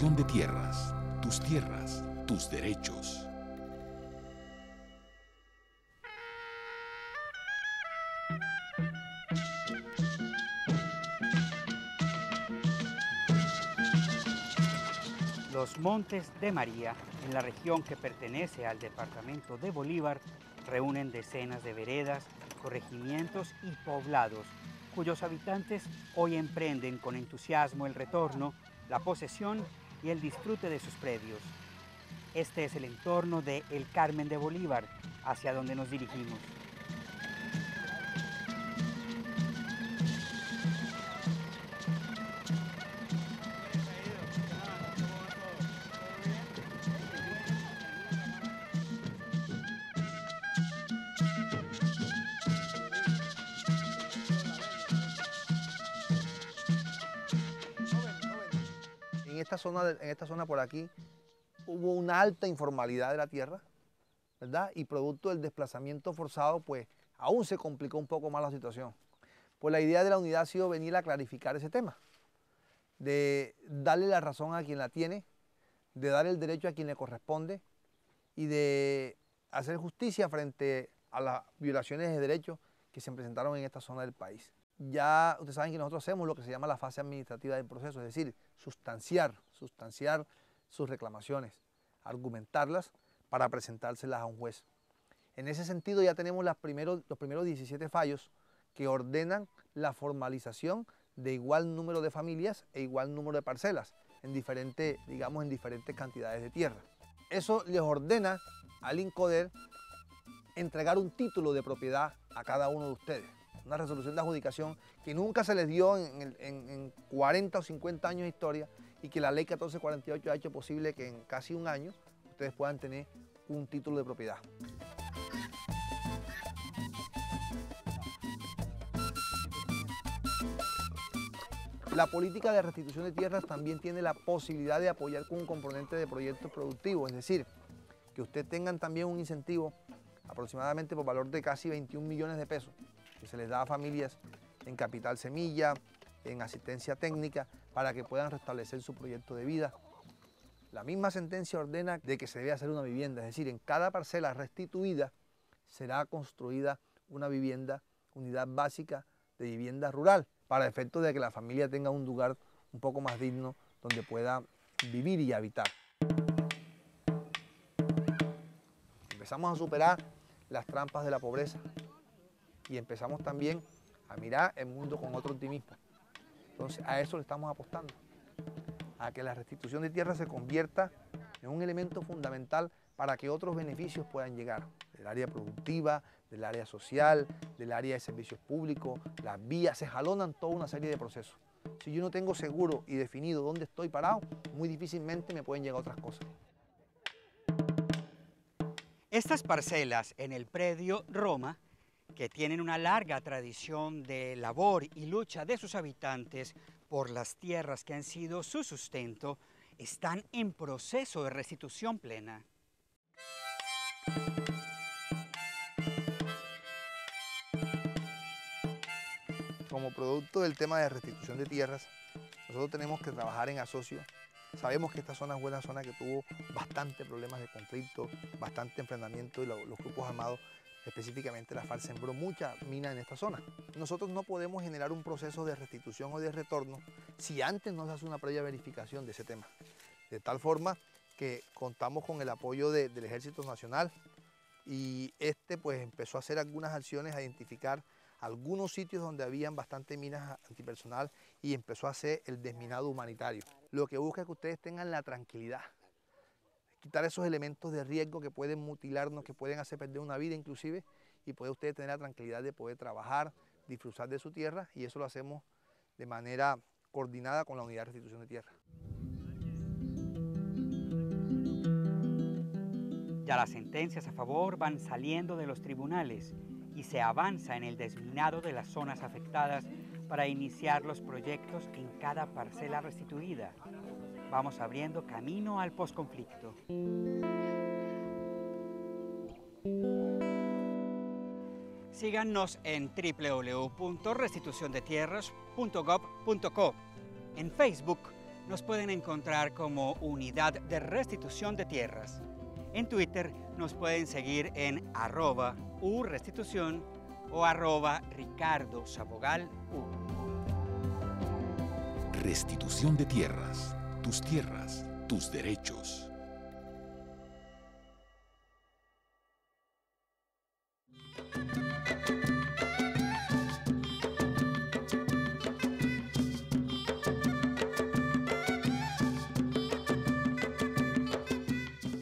Restitución de tierras, tus derechos. Los Montes de María, en la región que pertenece al departamento de Bolívar, reúnen decenas de veredas, corregimientos y poblados, cuyos habitantes hoy emprenden con entusiasmo el retorno, la posesión y el disfrute de sus predios. Este es el entorno de El Carmen de Bolívar, hacia donde nos dirigimos. En esta zona por aquí hubo una alta informalidad de la tierra, ¿verdad? Y producto del desplazamiento forzado, pues aún se complicó un poco más la situación. Pues la idea de la unidad ha sido venir a clarificar ese tema, de darle la razón a quien la tiene, de dar el derecho a quien le corresponde y de hacer justicia frente a las violaciones de derechos que se presentaron en esta zona del país. Ya ustedes saben que nosotros hacemos lo que se llama la fase administrativa del proceso, es decir, sustanciar sus reclamaciones, argumentarlas para presentárselas a un juez. En ese sentido ya tenemos los primeros 17 fallos que ordenan la formalización de igual número de familias e igual número de parcelas en diferentes cantidades de tierra. Eso les ordena al INCODER entregar un título de propiedad a cada uno de ustedes. Una resolución de adjudicación que nunca se les dio en 40 o 50 años de historia y que la ley 1448 ha hecho posible que en casi un año ustedes puedan tener un título de propiedad. La política de restitución de tierras también tiene la posibilidad de apoyar con un componente de proyectos productivos, es decir, que ustedes tengan también un incentivo aproximadamente por valor de casi 21 millones de pesos que se les da a familias en capital semilla, en asistencia técnica, para que puedan restablecer su proyecto de vida. La misma sentencia ordena de que se debe hacer una vivienda, es decir, en cada parcela restituida será construida una vivienda, unidad básica de vivienda rural, para efecto de que la familia tenga un lugar un poco más digno donde pueda vivir y habitar. Empezamos a superar las trampas de la pobreza y empezamos también a mirar el mundo con otro optimismo. Entonces a eso le estamos apostando, a que la restitución de tierra se convierta en un elemento fundamental para que otros beneficios puedan llegar, del área productiva, del área social, del área de servicios públicos, las vías, se jalonan toda una serie de procesos. Si yo no tengo seguro y definido dónde estoy parado, muy difícilmente me pueden llegar otras cosas. Estas parcelas en el predio Roma, que tienen una larga tradición de labor y lucha de sus habitantes por las tierras que han sido su sustento, están en proceso de restitución plena. Como producto del tema de restitución de tierras, nosotros tenemos que trabajar en asocio. Sabemos que esta zona fue una zona que tuvo bastante problemas de conflicto, bastante enfrentamiento y los grupos armados, específicamente la FARC, sembró mucha mina en esta zona. Nosotros no podemos generar un proceso de restitución o de retorno si antes no se hace una previa verificación de ese tema. De tal forma que contamos con el apoyo del Ejército Nacional y pues empezó a hacer algunas acciones, a identificar algunos sitios donde habían bastante minas antipersonal y empezó a hacer el desminado humanitario. Lo que busca es que ustedes tengan la tranquilidad, quitar esos elementos de riesgo que pueden mutilarnos, que pueden hacer perder una vida inclusive, y pueden ustedes tener la tranquilidad de poder trabajar, disfrutar de su tierra, y eso lo hacemos de manera coordinada con la Unidad de Restitución de Tierra. Ya las sentencias a favor van saliendo de los tribunales y se avanza en el desminado de las zonas afectadas para iniciar los proyectos en cada parcela restituida. Vamos abriendo camino al posconflicto. Síganos en www.restituciondetierras.gov.co, en Facebook nos pueden encontrar como Unidad de Restitución de Tierras. En Twitter nos pueden seguir en @urestitución o @ricardosabogal. Restitución de tierras, tus derechos.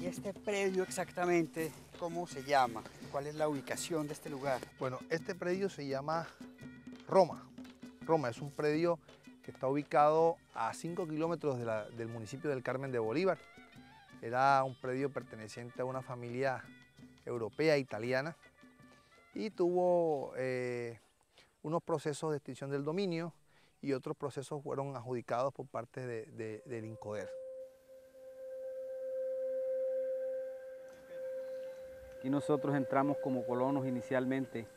¿Y este predio exactamente cómo se llama? ¿Cuál es la ubicación de este lugar? Bueno, este predio se llama Roma. Roma es un predio que está ubicado a 5 kilómetros del municipio del Carmen de Bolívar. Era un predio perteneciente a una familia europea italiana y tuvo unos procesos de extinción del dominio y otros procesos fueron adjudicados por parte del INCODER. Aquí nosotros entramos como colonos inicialmente.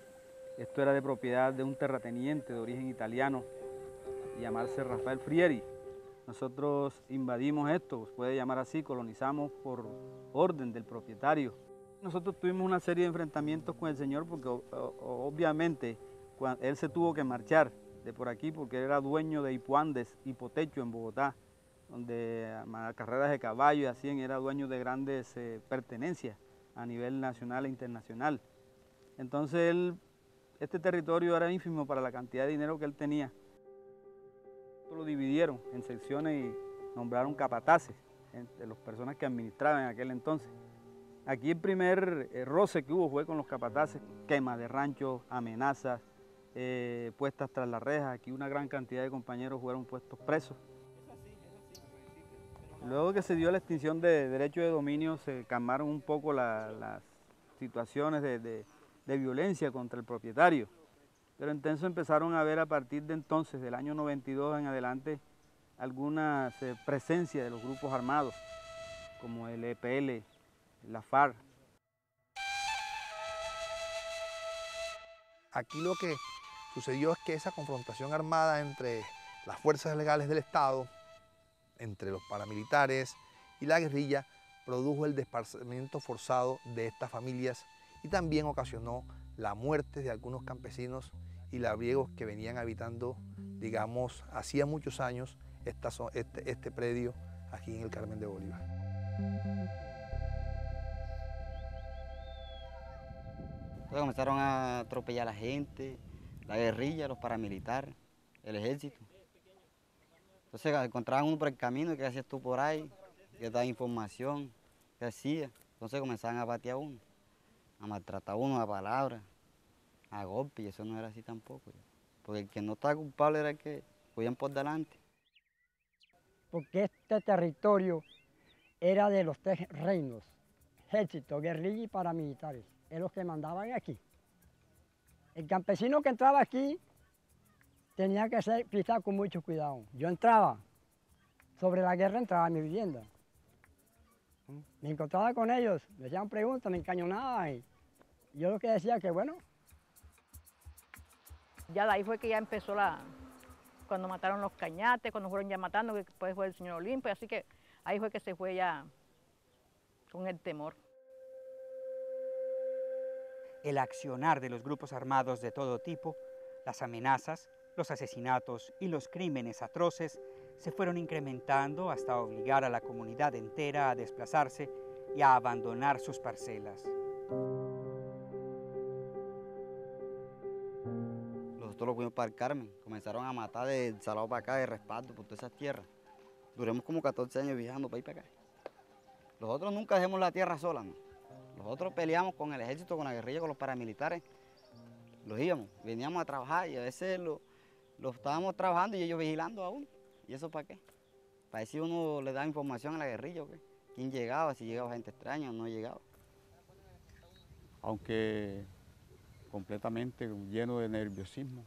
Esto era de propiedad de un terrateniente de origen italiano, llamarse Rafael Frieri. Nosotros invadimos esto, se puede llamar así, colonizamos por orden del propietario. Nosotros tuvimos una serie de enfrentamientos con el señor porque obviamente él se tuvo que marchar de por aquí porque él era dueño de Hipoandes, Hipotecho en Bogotá, donde carreras de caballo y así, era dueño de grandes pertenencias a nivel nacional e internacional. Entonces este territorio era ínfimo para la cantidad de dinero que él tenía. Lo dividieron en secciones y nombraron capataces entre las personas que administraban en aquel entonces. Aquí el primer roce que hubo fue con los capataces, quema de ranchos, amenazas, puestas tras las rejas. Aquí una gran cantidad de compañeros fueron puestos presos. Luego que se dio la extinción de derechos de dominio, se calmaron un poco las situaciones de violencia contra el propietario. Pero entonces empezaron a haber a partir de entonces, del año 92 en adelante, algunas presencias de los grupos armados, como el EPL, la FARC. Aquí lo que sucedió es que esa confrontación armada entre las fuerzas legales del Estado, entre los paramilitares y la guerrilla, produjo el desplazamiento forzado de estas familias y también ocasionó la muerte de algunos campesinos y labriegos que venían habitando, digamos, hacía muchos años este predio aquí en el Carmen de Bolívar. Entonces comenzaron a atropellar a la gente, la guerrilla, los paramilitares, el ejército. Entonces encontraban uno por el camino, ¿qué hacías tú por ahí? ¿Qué daba información? ¿Qué hacía? Entonces comenzaban a patear a uno, a maltratar a uno a palabras, a golpes, y eso no era así tampoco. Porque el que no estaba culpable era el que cogían por delante. Porque este territorio era de los 3 reinos, ejército, guerrilla y paramilitares, es los que mandaban aquí. El campesino que entraba aquí tenía que ser pisado con mucho cuidado. Yo entraba, sobre la guerra entraba a mi vivienda. Me encontraba con ellos, me hacían preguntas, me encañonaban y yo lo que decía que bueno. Ya de ahí fue que ya empezó cuando mataron los Cañates, cuando fueron ya matando, que después fue el señor Olimpio, así que ahí fue que se fue ya con el temor. El accionar de los grupos armados de todo tipo, las amenazas, los asesinatos y los crímenes atroces se fueron incrementando hasta obligar a la comunidad entera a desplazarse y a abandonar sus parcelas. Nosotros lo fuimos para el Carmen, comenzaron a matar del Salado para acá, de respaldo, por todas esas tierras. Duramos como 14 años viajando para ir para acá. Nosotros nunca dejamos la tierra sola, ¿no? Nosotros peleamos con el ejército, con la guerrilla, con los paramilitares. Los íbamos, veníamos a trabajar y a veces lo estábamos trabajando y ellos vigilando a uno. ¿Y eso para qué? Para decir uno le da información a la guerrilla o qué. ¿Quién llegaba? Si llegaba gente extraña o no llegaba. Aunque completamente lleno de nerviosismo,